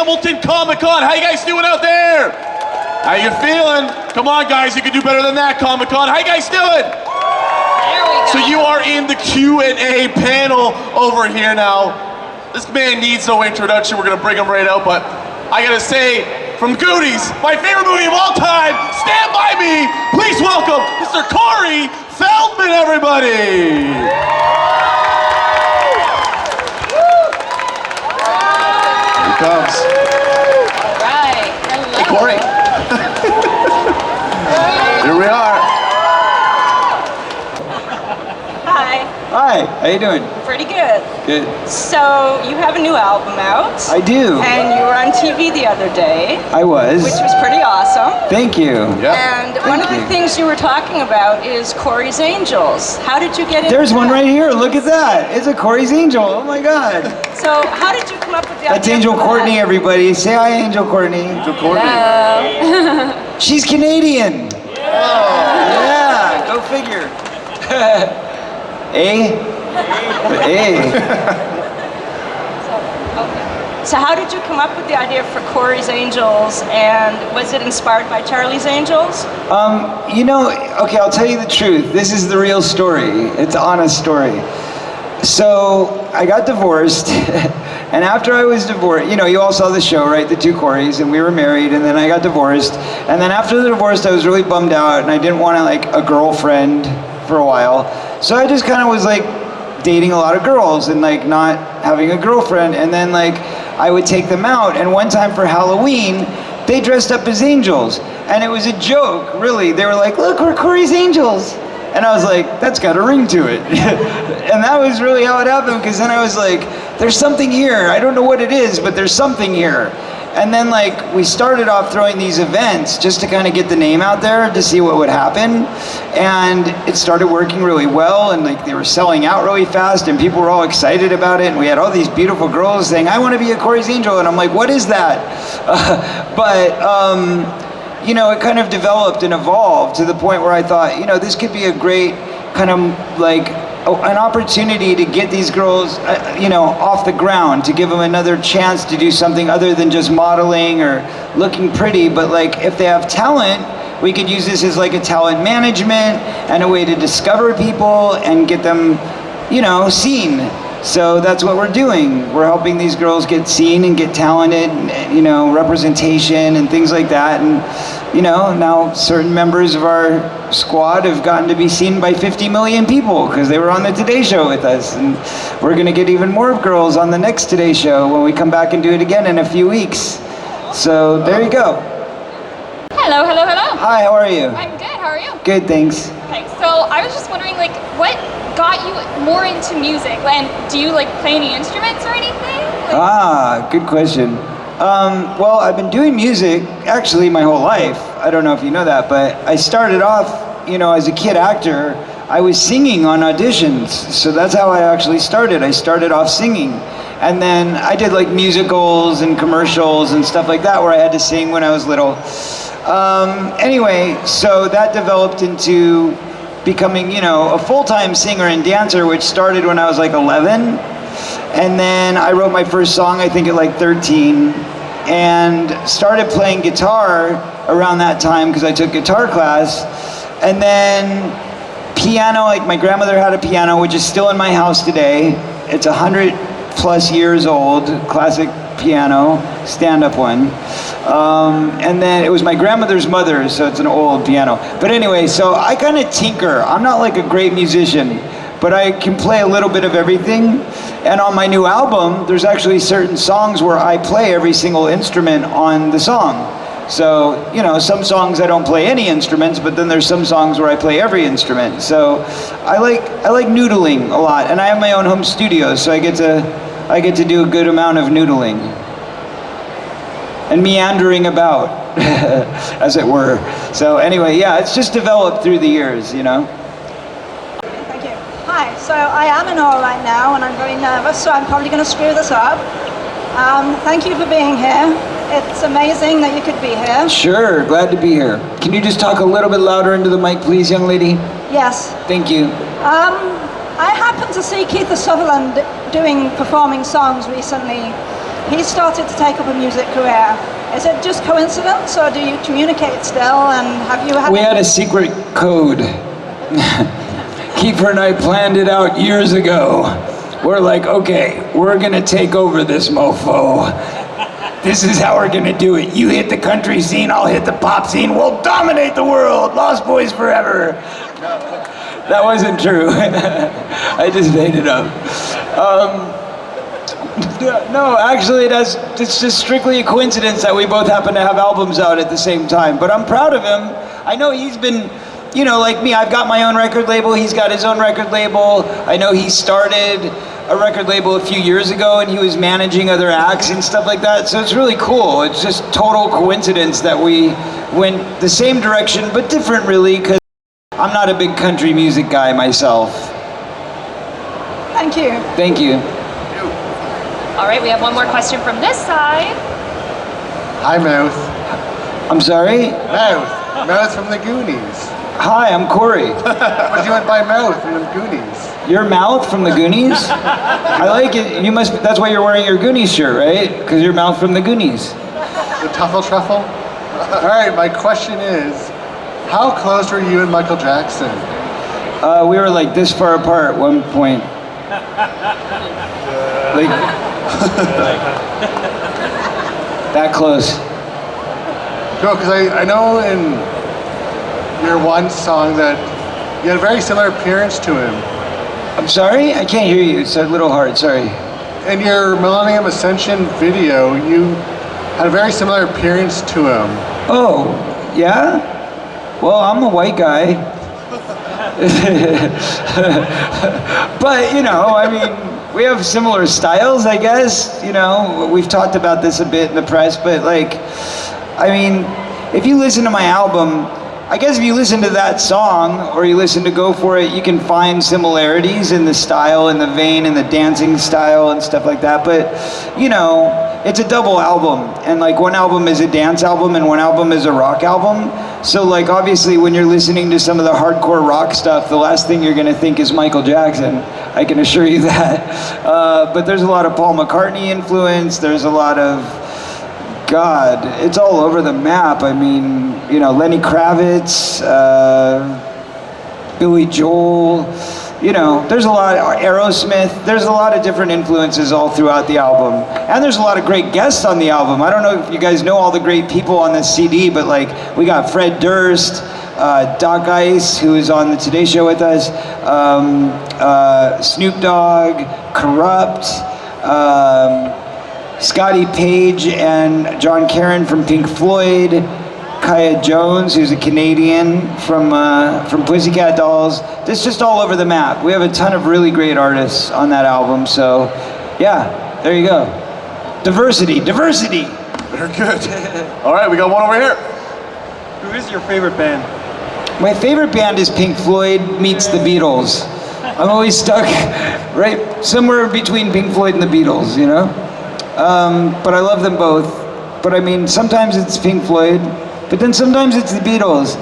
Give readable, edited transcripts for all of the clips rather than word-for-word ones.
Hamilton Comic-Con. How you guys doing out there? How you feeling? Come on, guys, you can do better than that, Comic-Con. How you guys doing? There we go. So you are in the Q&A panel over here now. This man needs no introduction. We're gonna bring him right out, but I gotta say, from Goonies, my favorite movie of all time, Stand By Me, please welcome Mr. Corey Feldman, everybody. Here he comes. All right. Hello. Hey, Corey. Here we are. Hi. Hi, how you doing? Pretty good. Good. So you have a new album out. I do. And you were on TV the other day, I was. which was pretty awesome. Thank you. Yeah. And one of the you. things you were talking about is Corey's Angels. How did you get into There's one that? right here. Look at that. It's a Corey's Angel. Oh my God. So how did you come up with the That's idea Angel for that? Courtney, everybody. Say hi, Angel Courtney. Angel Courtney. Hello. She's Canadian. Yeah, go figure. So how did you come up with the idea for Corey's Angels, and was it inspired by Charlie's Angels? You know, okay, I'll tell you the truth. This is the real story. It's an honest story. So I got divorced, and after I was divorced, you know, you all saw the show, right? The two Coreys, and we were married, and then I got divorced. And then after the divorce, I was really bummed out, and I didn't want like a girlfriend for a while. So I just kind of was like dating a lot of girls and like not having a girlfriend. And then like I would take them out, and one time for Halloween, they dressed up as angels. And it was a joke, really. They were like, look, we're Corey's Angels. And I was like, that's got a ring to it. And that was really how it happened, because then I was like, there's something here. I don't know what it is, but there's something here. And then like we started off throwing these events just to kind of get the name out there to see what would happen. And it started working really well, and like they were selling out really fast, and people were all excited about it. And we had all these beautiful girls saying, I want to be a Corey's Angel. And I'm like, what is that? You know, it kind of developed and evolved to the point where I thought, you know, this could be a great kind of like an opportunity to get these girls, you know, off the ground, to give them another chance to do something other than just modeling or looking pretty. But like, if they have talent, we could use this as like a talent management and a way to discover people and get them, you know, seen. So that's what we're doing. We're helping these girls get seen and get talented, you know, representation and things like that. And, you know, now certain members of our squad have gotten to be seen by 50 million people because they were on the Today Show with us. And we're gonna get even more girls on the next Today Show when we come back and do it again in a few weeks. So there you go. Hello, hello, hello. Hi, how are you? I'm good, how are you? Good, thanks. Okay, so I was just wondering, like, what got you more into music? And do you, like, play any instruments or anything? Like, Good question. Well, I've been doing music actually my whole life. I don't know if you know that, but I started off, you know, as a kid actor. I was singing on auditions, so that's how I actually started. I started off singing. And then I did like musicals and commercials and stuff like that where I had to sing when I was little. Anyway, so that developed into becoming, you know, a full-time singer and dancer, which started when I was like 11. And then I wrote my first song, I think at like 13, and started playing guitar around that time because I took guitar class. And then piano, like my grandmother had a piano, which is still in my house today. It's 100+ years old, classic piano, stand-up one. And then it was my grandmother's mother's, so it's an old piano. But anyway, so I kind of tinker. I'm not like a great musician, but I can play a little bit of everything. And on my new album, there's actually certain songs where I play every single instrument on the song. So, you know, some songs I don't play any instruments, but then there's some songs where I play every instrument. So I like noodling a lot, and I have my own home studio, so I get to do a good amount of noodling and meandering about, as it were. So anyway, yeah, it's just developed through the years, you know. Thank you. Hi, so I am in awe right now, and I'm very nervous, so I'm probably going to screw this up. Thank you for being here. It's amazing that you could be here. Sure, glad to be here. Can you just talk a little bit louder into the mic, please, young lady? Yes. Thank you. I happened to see Kiefer Sutherland performing songs recently, he started to take up a music career. Is it just coincidence, or do you communicate still? And have you had? We had a secret code. Kiefer and I planned it out years ago. We're like, okay, we're gonna take over this mofo. This is how we're gonna do it. You hit the country scene, I'll hit the pop scene. We'll dominate the world. Lost Boys forever. That wasn't true. I just made it up. No, actually, it's just strictly a coincidence that we both happen to have albums out at the same time. But I'm proud of him. I know he's been, you know, like me, I've got my own record label. He's got his own record label. I know he started a record label a few years ago and he was managing other acts and stuff like that. So it's really cool. It's just total coincidence that we went the same direction, but different really, because I'm not a big country music guy myself. Thank you. Thank you. All right, we have one more question from this side. Hi, Mouth. I'm sorry? Mouth. Mouth from the Goonies. Hi, I'm Corey. But you went by Mouth from the Goonies. Your Mouth from the Goonies? I like it. You must. That's why you're wearing your Goonies shirt, right? Because your Mouth from the Goonies. The Tuffle Truffle? All right, my question is, how close were you and Michael Jackson? We were like this far apart at one point. Like that close. Cool, because I know in your one song that you had a very similar appearance to him. I'm sorry? I can't hear you. It's a little hard. Sorry. In your Millennium Ascension video, you had a very similar appearance to him. Oh, yeah? Well, I'm a white guy. But, you know, I mean, we have similar styles, I guess. You know, we've talked about this a bit in the press, but like, I mean, if you listen to my album, I guess if you listen to that song or you listen to Go For It, you can find similarities in the style and the vein and the dancing style and stuff like that. But, you know, it's a double album. And like one album is a dance album and one album is a rock album. So like obviously when you're listening to some of the hardcore rock stuff, the last thing you're gonna think is Michael Jackson. I can assure you that. But there's a lot of Paul McCartney influence. There's a lot of, God, it's all over the map. I mean, you know, Lenny Kravitz, Billy Joel, you know, there's a lot, Aerosmith, there's a lot of different influences all throughout the album. And there's a lot of great guests on the album. I don't know if you guys know all the great people on this CD, but like, we got Fred Durst, Doc Ice, who is on the Today Show with us, Snoop Dogg, Corrupt, Scotty Page and John Caron from Pink Floyd, Kaya Jones, who's a Canadian from Pussycat Dolls. It's just all over the map. We have a ton of really great artists on that album, so yeah, there you go. Diversity, diversity. Very good. All right, we got one over here. Who is your favorite band? My favorite band is Pink Floyd meets the Beatles. I'm always stuck right somewhere between Pink Floyd and the Beatles, you know? But I love them both. But I mean, sometimes it's Pink Floyd, but then sometimes it's the Beatles.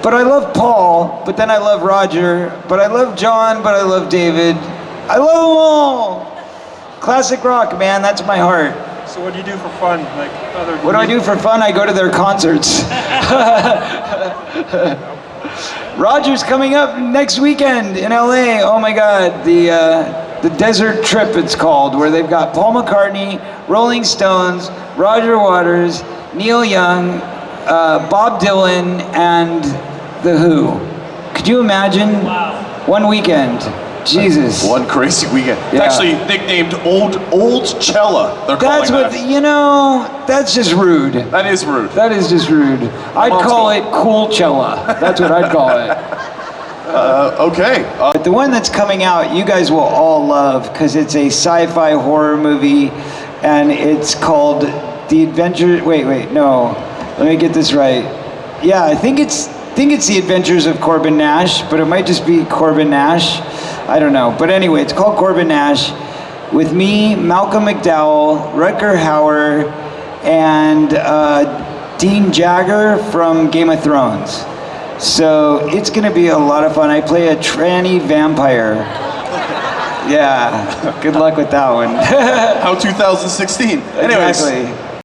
But I love Paul, but then I love Roger, but I love John, but I love David. I love them all! Classic rock, man, that's my heart. So what do you do for fun? Like other What do I do for fun? I go to their concerts. Roger's coming up next weekend in LA. Oh my God, the Desert Trip it's called, where they've got Paul McCartney, Rolling Stones, Roger Waters, Neil Young, Bob Dylan, and The Who. Could you imagine? Wow. One weekend. Jesus. One crazy weekend. It's Yeah. actually nicknamed Old Cella. They're That's calling what, that. you know, that's just rude. That is rude. That is just rude. I'd call it Coolcella. That's what I'd call it. Okay. But the one that's coming out, you guys will all love, because it's a sci-fi horror movie, and it's called The Adventure. Wait, no. Let me get this right. Yeah, I think it's The Adventures of Corbin Nash, but it might just be Corbin Nash. I don't know. But anyway, it's called Corbin Nash, with me, Malcolm McDowell, Rutger Hauer, and Dean Jagger from Game of Thrones. So it's gonna be a lot of fun. I play a tranny vampire. Yeah. Good luck with that one. How 2016. Anyways, Exactly.